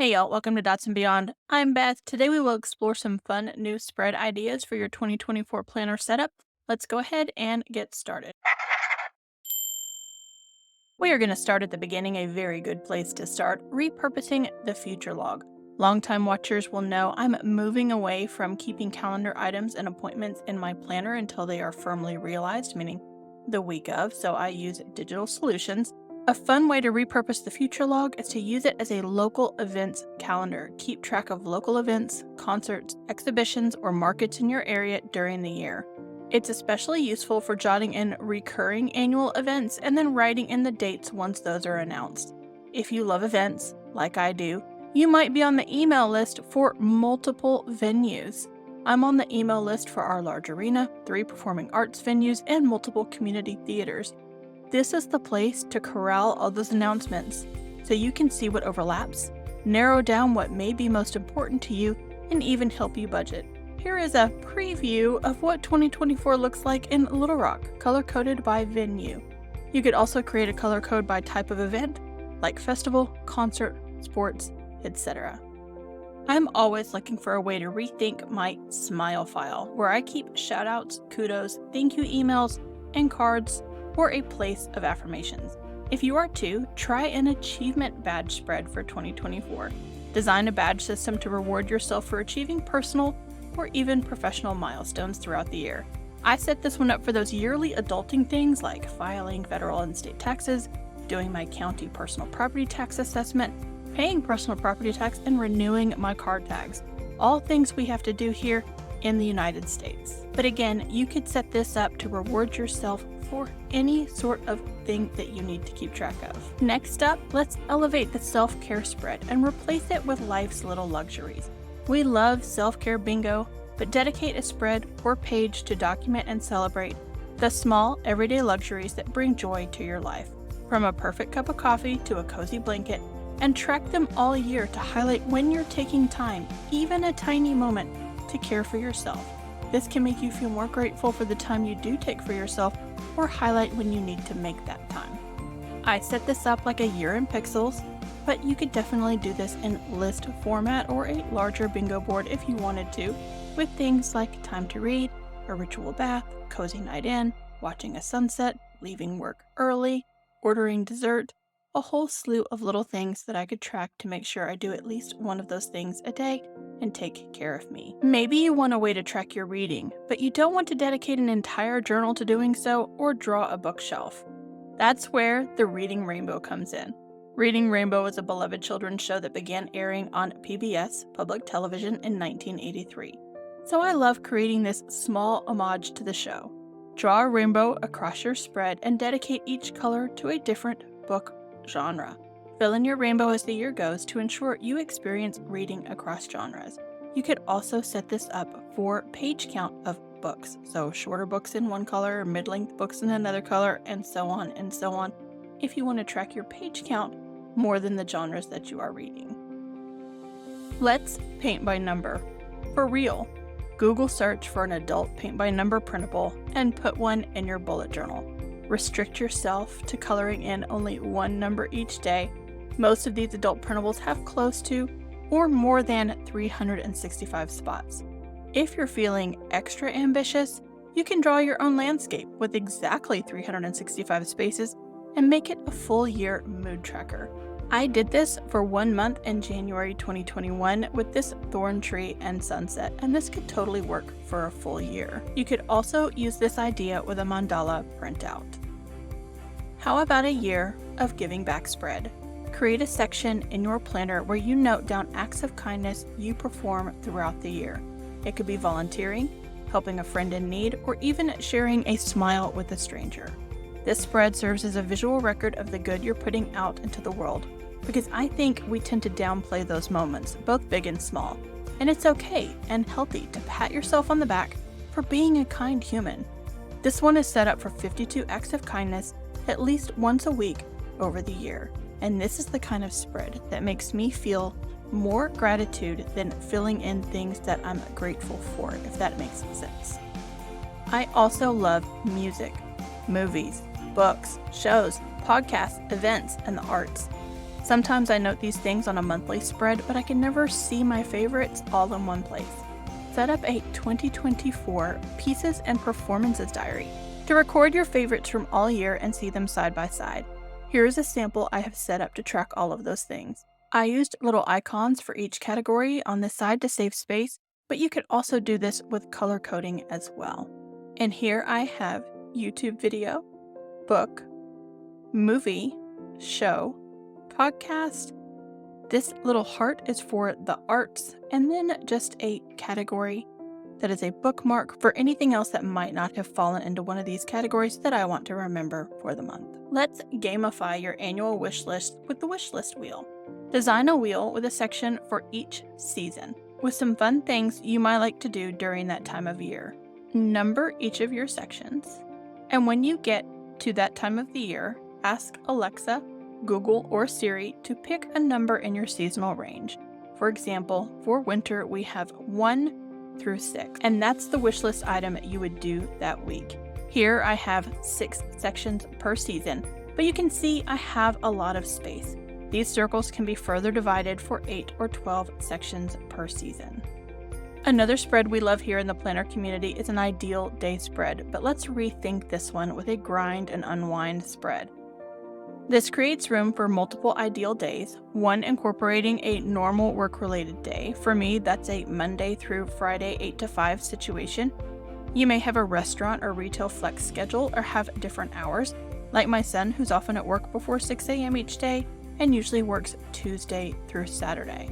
Hey y'all, welcome to Dots and Beyond. I'm Beth. Today we will explore some fun new spread ideas for your 2024 planner setup. Let's go ahead and get started. We are going to start at the beginning, a very good place to start, repurposing the future log. Longtime watchers will know I'm moving away from keeping calendar items and appointments in my planner until they are firmly realized, meaning the week of, so I use digital solutions. A fun way to repurpose the future log is to use it as a local events calendar. Keep track of local events, concerts, exhibitions, or markets in your area during the year. It's especially useful for jotting in recurring annual events and then writing in the dates once those are announced. If you love events, like I do, you might be on the email list for multiple venues. I'm on the email list for our large arena, 3 performing arts venues, and multiple community theaters. This is the place to corral all those announcements so you can see what overlaps, narrow down what may be most important to you, and even help you budget. Here is a preview of what 2024 looks like in Little Rock, color-coded by venue. You could also create a color code by type of event, like festival, concert, sports, etc. I'm always looking for a way to rethink my smile file, where I keep shoutouts, kudos, thank you emails, and cards, or a place of affirmations. If you are too, try an achievement badge spread for 2024. Design a badge system to reward yourself for achieving personal or even professional milestones throughout the year. I set this one up for those yearly adulting things like filing federal and state taxes, doing my county personal property tax assessment, paying personal property tax, and renewing my car tags. All things we have to do here in the United States. But again, you could set this up to reward yourself for any sort of thing that you need to keep track of. Next up, let's elevate the self-care spread and replace it with life's little luxuries. We love self-care bingo, but dedicate a spread or page to document and celebrate the small, everyday luxuries that bring joy to your life. From a perfect cup of coffee to a cozy blanket, and track them all year to highlight when you're taking time, even a tiny moment, to care for yourself. This can make you feel more grateful for the time you do take for yourself, or highlight when you need to make that time. I set this up like a year in pixels, but you could definitely do this in list format or a larger bingo board if you wanted to, with things like time to read, a ritual bath, cozy night in, watching a sunset, leaving work early, ordering dessert, a whole slew of little things that I could track to make sure I do at least one of those things a day and take care of me. Maybe you want a way to track your reading, but you don't want to dedicate an entire journal to doing so or draw a bookshelf. That's where the Reading Rainbow comes in. Reading Rainbow is a beloved children's show that began airing on PBS, public television, in 1983. So I love creating this small homage to the show. Draw a rainbow across your spread and dedicate each color to a different book genre. Fill in your rainbow as the year goes to ensure you experience reading across genres. You could also set this up for page count of books, so shorter books in one color, mid-length books in another color, and so on and so on, if you want to track your page count more than the genres that you are reading. Let's paint by number. For real, Google search for an adult paint by number printable and put one in your bullet journal. Restrict yourself to coloring in only one number each day. Most of these adult printables have close to or more than 365 spots. If you're feeling extra ambitious, you can draw your own landscape with exactly 365 spaces and make it a full year mood tracker. I did this for 1 month in January 2021 with this thorn tree and sunset, and this could totally work for a full year. You could also use this idea with a mandala printout. How about a year of giving back spread? Create a section in your planner where you note down acts of kindness you perform throughout the year. It could be volunteering, helping a friend in need, or even sharing a smile with a stranger. This spread serves as a visual record of the good you're putting out into the world, because I think we tend to downplay those moments, both big and small, and it's okay and healthy to pat yourself on the back for being a kind human. This one is set up for 52 acts of kindness at least once a week over the year, and this is the kind of spread that makes me feel more gratitude than filling in things that I'm grateful for, if that makes sense. I also love music, movies, books, shows, podcasts, events, and the arts. Sometimes I note these things on a monthly spread, but I can never see my favorites all in one place. Set up a 2024 Pieces and Performances diary to record your favorites from all year and see them side by side. Here is a sample I have set up to track all of those things. I used little icons for each category on the side to save space, but you could also do this with color coding as well. And here I have YouTube video, book, movie, show, podcast. This little heart is for the arts, and then just a category that is a bookmark for anything else that might not have fallen into one of these categories that I want to remember for the month. Let's gamify your annual wish list with the wish list wheel. Design a wheel with a section for each season, with some fun things you might like to do during that time of year. Number each of your sections, and when you get to that time of the year, ask Alexa, Google, or Siri to pick a number in your seasonal range. For example, for winter, we have 1 through 6, and that's the wish list item you would do that week. Here I have 6 sections per season, but you can see I have a lot of space. These circles can be further divided for 8 or 12 sections per season. Another spread we love here in the planner community is an ideal day spread, but let's rethink this one with a grind and unwind spread. This creates room for multiple ideal days, one incorporating a normal work-related day. For me, that's a Monday through Friday 8 to 5 situation. You may have a restaurant or retail flex schedule or have different hours, like my son, who's often at work before 6 a.m. each day and usually works Tuesday through Saturday.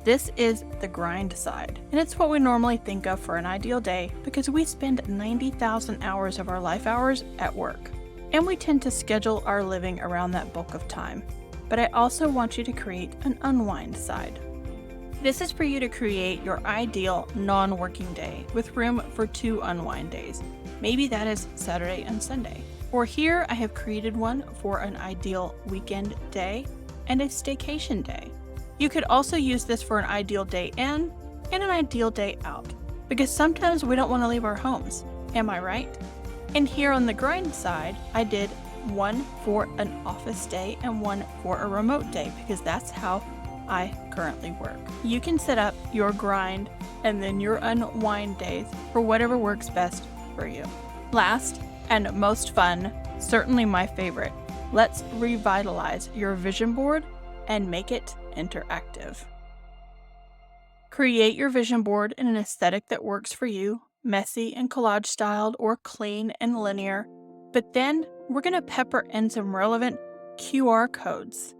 This is the grind side, and it's what we normally think of for an ideal day because we spend 90,000 hours of our life hours at work. And we tend to schedule our living around that bulk of time. But I also want you to create an unwind side. This is for you to create your ideal non-working day with room for 2 unwind days. Maybe that is Saturday and Sunday. Or here I have created one for an ideal weekend day and a staycation day. You could also use this for an ideal day in and an ideal day out, because sometimes we don't want to leave our homes. Am I right? And here on the grind side, I did one for an office day and one for a remote day because that's how I currently work. You can set up your grind and then your unwind days for whatever works best for you. Last and most fun, certainly my favorite, let's revitalize your vision board and make it interactive. Create your vision board in an aesthetic that works for you. Messy and collage styled or clean and linear, but then we're going to pepper in some relevant QR codes.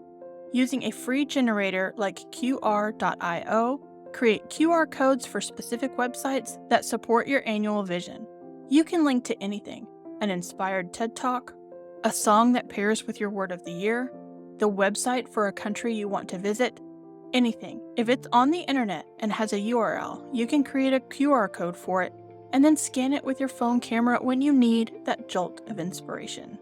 Using a free generator like qr.io, create QR codes for specific websites that support your annual vision. You can link to anything, an inspired TED Talk, a song that pairs with your word of the year, the website for a country you want to visit, anything. If it's on the internet and has a URL, you can create a QR code for it and then scan it with your phone camera when you need that jolt of inspiration.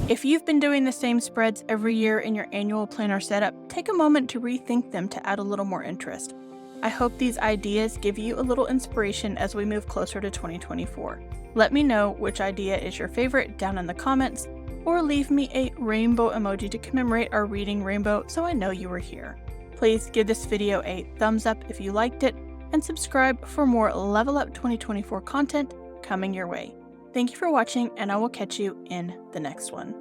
If you've been doing the same spreads every year in your annual planner setup, take a moment to rethink them to add a little more interest. I hope these ideas give you a little inspiration as we move closer to 2024. Let me know which idea is your favorite down in the comments, or leave me a rainbow emoji to commemorate our reading rainbow so I know you were here. Please give this video a thumbs up if you liked it, and subscribe for more Level Up 2024 content coming your way. Thank you for watching, and I will catch you in the next one.